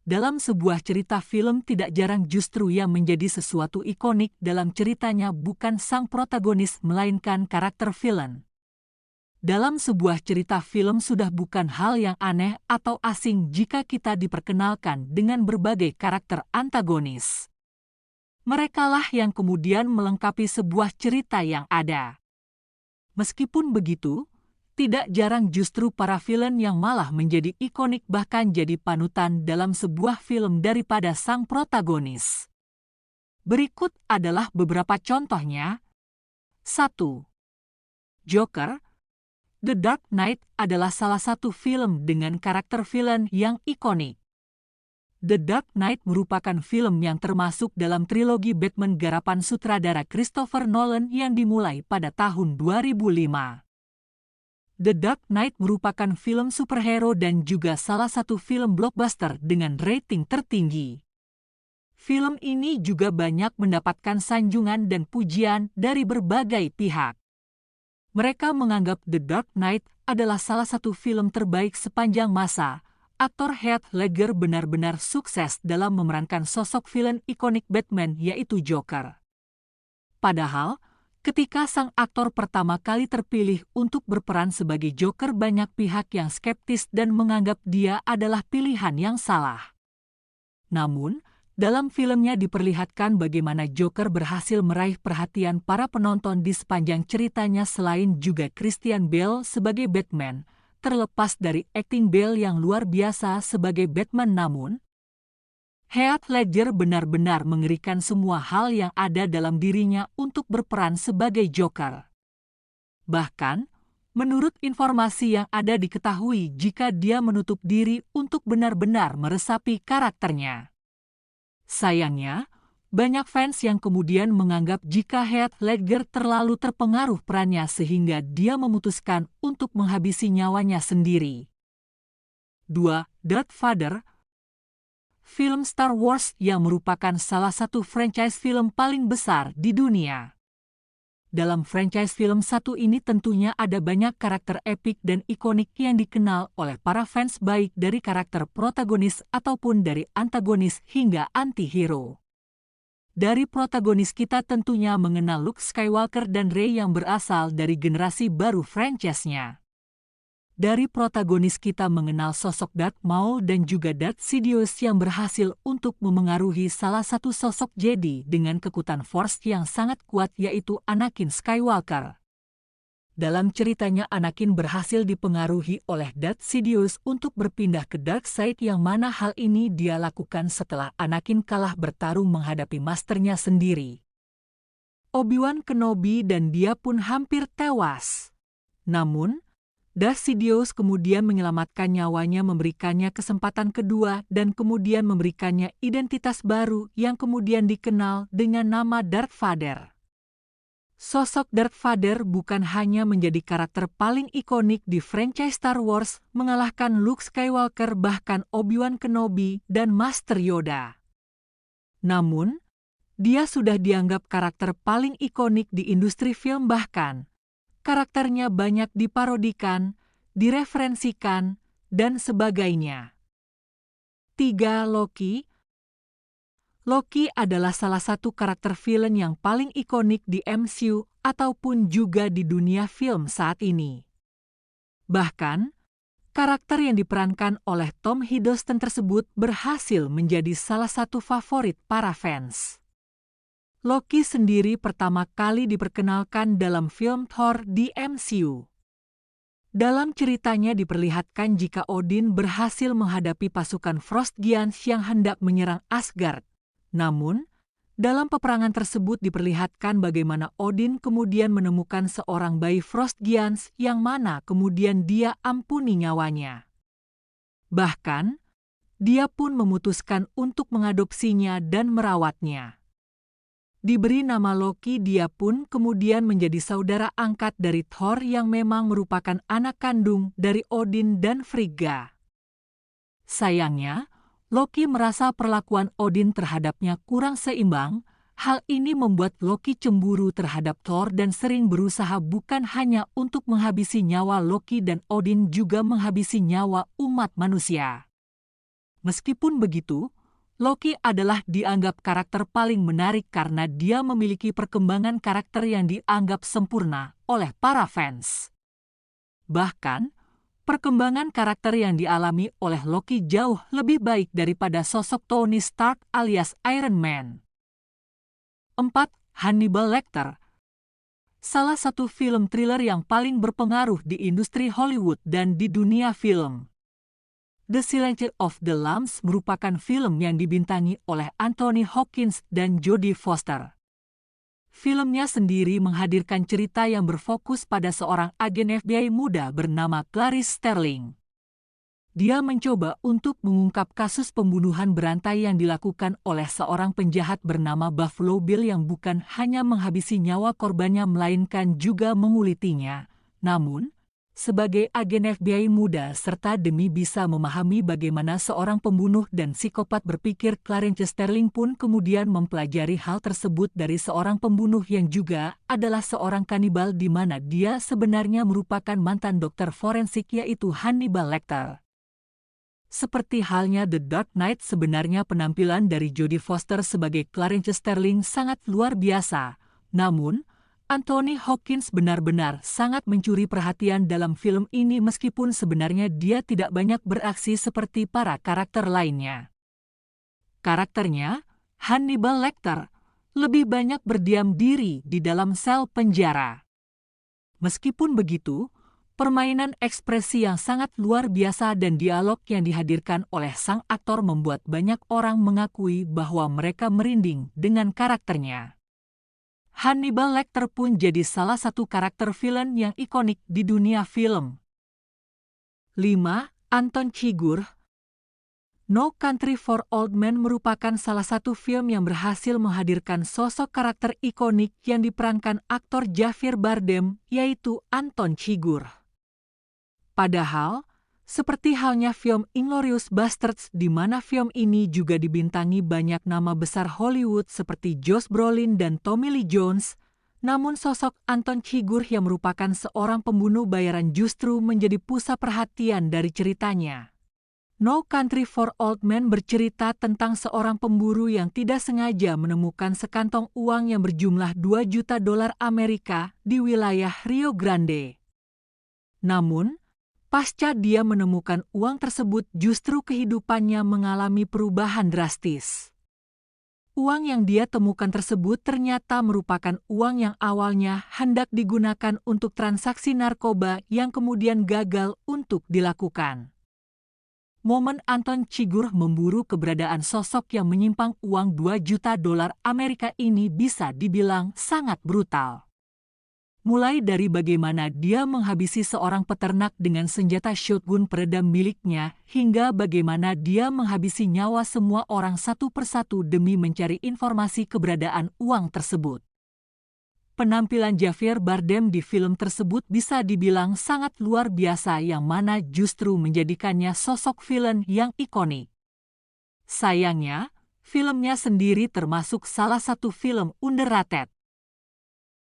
Dalam sebuah cerita film tidak jarang justru yang menjadi sesuatu ikonik dalam ceritanya bukan sang protagonis melainkan karakter villain. Dalam sebuah cerita film sudah bukan hal yang aneh atau asing jika kita diperkenalkan dengan berbagai karakter antagonis. Merekalah yang kemudian melengkapi sebuah cerita yang ada. Meskipun begitu, tidak jarang justru para villain yang malah menjadi ikonik bahkan jadi panutan dalam sebuah film daripada sang protagonis. Berikut adalah beberapa contohnya. 1. Joker. The Dark Knight adalah salah satu film dengan karakter villain yang ikonik. The Dark Knight merupakan film yang termasuk dalam trilogi Batman garapan sutradara Christopher Nolan yang dimulai pada tahun 2005. The Dark Knight merupakan film superhero dan juga salah satu film blockbuster dengan rating tertinggi. Film ini juga banyak mendapatkan sanjungan dan pujian dari berbagai pihak. Mereka menganggap The Dark Knight adalah salah satu film terbaik sepanjang masa. Aktor Heath Ledger benar-benar sukses dalam memerankan sosok villain ikonik Batman yaitu Joker. Padahal, ketika sang aktor pertama kali terpilih untuk berperan sebagai Joker, banyak pihak yang skeptis dan menganggap dia adalah pilihan yang salah. Namun, dalam filmnya diperlihatkan bagaimana Joker berhasil meraih perhatian para penonton di sepanjang ceritanya selain juga Christian Bale sebagai Batman, terlepas dari akting Bale yang luar biasa sebagai Batman namun, Heath Ledger benar-benar mengerikan semua hal yang ada dalam dirinya untuk berperan sebagai Joker. Bahkan, menurut informasi yang ada diketahui jika dia menutup diri untuk benar-benar meresapi karakternya. Sayangnya, banyak fans yang kemudian menganggap jika Heath Ledger terlalu terpengaruh perannya sehingga dia memutuskan untuk menghabisi nyawanya sendiri. 2. Darth Vader. Film Star Wars yang merupakan salah satu franchise film paling besar di dunia. Dalam franchise film satu ini tentunya ada banyak karakter epik dan ikonik yang dikenal oleh para fans baik dari karakter protagonis ataupun dari antagonis hingga anti-hero. Dari protagonis kita tentunya mengenal Luke Skywalker dan Rey yang berasal dari generasi baru franchise-nya. Dari protagonis kita mengenal sosok Darth Maul dan juga Darth Sidious yang berhasil untuk memengaruhi salah satu sosok Jedi dengan kekuatan Force yang sangat kuat yaitu Anakin Skywalker. Dalam ceritanya Anakin berhasil dipengaruhi oleh Darth Sidious untuk berpindah ke Dark Side yang mana hal ini dia lakukan setelah Anakin kalah bertarung menghadapi masternya sendiri, Obi-Wan Kenobi, dan dia pun hampir tewas. Namun, Darth Sidious kemudian menyelamatkan nyawanya, memberikannya kesempatan kedua dan kemudian memberikannya identitas baru yang kemudian dikenal dengan nama Darth Vader. Sosok Darth Vader bukan hanya menjadi karakter paling ikonik di franchise Star Wars, mengalahkan Luke Skywalker bahkan Obi-Wan Kenobi dan Master Yoda. Namun, dia sudah dianggap karakter paling ikonik di industri film, bahkan karakternya banyak diparodikan, direferensikan, dan sebagainya. 3. Loki. Loki adalah salah satu karakter villain yang paling ikonik di MCU ataupun juga di dunia film saat ini. Bahkan, karakter yang diperankan oleh Tom Hiddleston tersebut berhasil menjadi salah satu favorit para fans. Loki sendiri pertama kali diperkenalkan dalam film Thor di MCU. Dalam ceritanya diperlihatkan jika Odin berhasil menghadapi pasukan Frost Giants yang hendak menyerang Asgard. Namun, dalam peperangan tersebut diperlihatkan bagaimana Odin kemudian menemukan seorang bayi Frost Giants yang mana kemudian dia ampuni nyawanya. Bahkan, dia pun memutuskan untuk mengadopsinya dan merawatnya. Diberi nama Loki, dia pun kemudian menjadi saudara angkat dari Thor yang memang merupakan anak kandung dari Odin dan Frigga. Sayangnya, Loki merasa perlakuan Odin terhadapnya kurang seimbang. Hal ini membuat Loki cemburu terhadap Thor dan sering berusaha bukan hanya untuk menghabisi nyawa Loki dan Odin, juga menghabisi nyawa umat manusia. Meskipun begitu, Loki adalah dianggap karakter paling menarik karena dia memiliki perkembangan karakter yang dianggap sempurna oleh para fans. Bahkan, perkembangan karakter yang dialami oleh Loki jauh lebih baik daripada sosok Tony Stark alias Iron Man. 4. Hannibal Lecter. Salah satu film thriller yang paling berpengaruh di industri Hollywood dan di dunia film. The Silence of the Lambs merupakan film yang dibintangi oleh Anthony Hopkins dan Jodie Foster. Filmnya sendiri menghadirkan cerita yang berfokus pada seorang agen FBI muda bernama Clarice Sterling. Dia mencoba untuk mengungkap kasus pembunuhan berantai yang dilakukan oleh seorang penjahat bernama Buffalo Bill yang bukan hanya menghabisi nyawa korbannya melainkan juga mengulitinya. Namun, sebagai agen FBI muda serta demi bisa memahami bagaimana seorang pembunuh dan psikopat berpikir, Clarice Sterling pun kemudian mempelajari hal tersebut dari seorang pembunuh yang juga adalah seorang kanibal di mana dia sebenarnya merupakan mantan dokter forensik yaitu Hannibal Lecter. Seperti halnya The Dark Knight, sebenarnya penampilan dari Jodie Foster sebagai Clarice Sterling sangat luar biasa. Namun, Anthony Hopkins benar-benar sangat mencuri perhatian dalam film ini meskipun sebenarnya dia tidak banyak beraksi seperti para karakter lainnya. Karakternya, Hannibal Lecter, lebih banyak berdiam diri di dalam sel penjara. Meskipun begitu, permainan ekspresi yang sangat luar biasa dan dialog yang dihadirkan oleh sang aktor membuat banyak orang mengakui bahwa mereka merinding dengan karakternya. Hannibal Lecter pun jadi salah satu karakter villain yang ikonik di dunia film. 5. Anton Chigurh. No Country for Old Men merupakan salah satu film yang berhasil menghadirkan sosok karakter ikonik yang diperankan aktor Javier Bardem, yaitu Anton Chigurh. Padahal, seperti halnya film Inglourious Basterds di mana film ini juga dibintangi banyak nama besar Hollywood seperti Josh Brolin dan Tommy Lee Jones, namun sosok Anton Chigurh yang merupakan seorang pembunuh bayaran justru menjadi pusat perhatian dari ceritanya. No Country for Old Men bercerita tentang seorang pemburu yang tidak sengaja menemukan sekantong uang yang berjumlah $2 juta Amerika di wilayah Rio Grande. Namun, pasca dia menemukan uang tersebut, justru kehidupannya mengalami perubahan drastis. Uang yang dia temukan tersebut ternyata merupakan uang yang awalnya hendak digunakan untuk transaksi narkoba yang kemudian gagal untuk dilakukan. Momen Anton Chigurh memburu keberadaan sosok yang menyimpang uang $2 juta Amerika ini bisa dibilang sangat brutal. Mulai dari bagaimana dia menghabisi seorang peternak dengan senjata shotgun peredam miliknya, hingga bagaimana dia menghabisi nyawa semua orang satu persatu demi mencari informasi keberadaan uang tersebut. Penampilan Javier Bardem di film tersebut bisa dibilang sangat luar biasa yang mana justru menjadikannya sosok villain yang ikonik. Sayangnya, filmnya sendiri termasuk salah satu film underrated.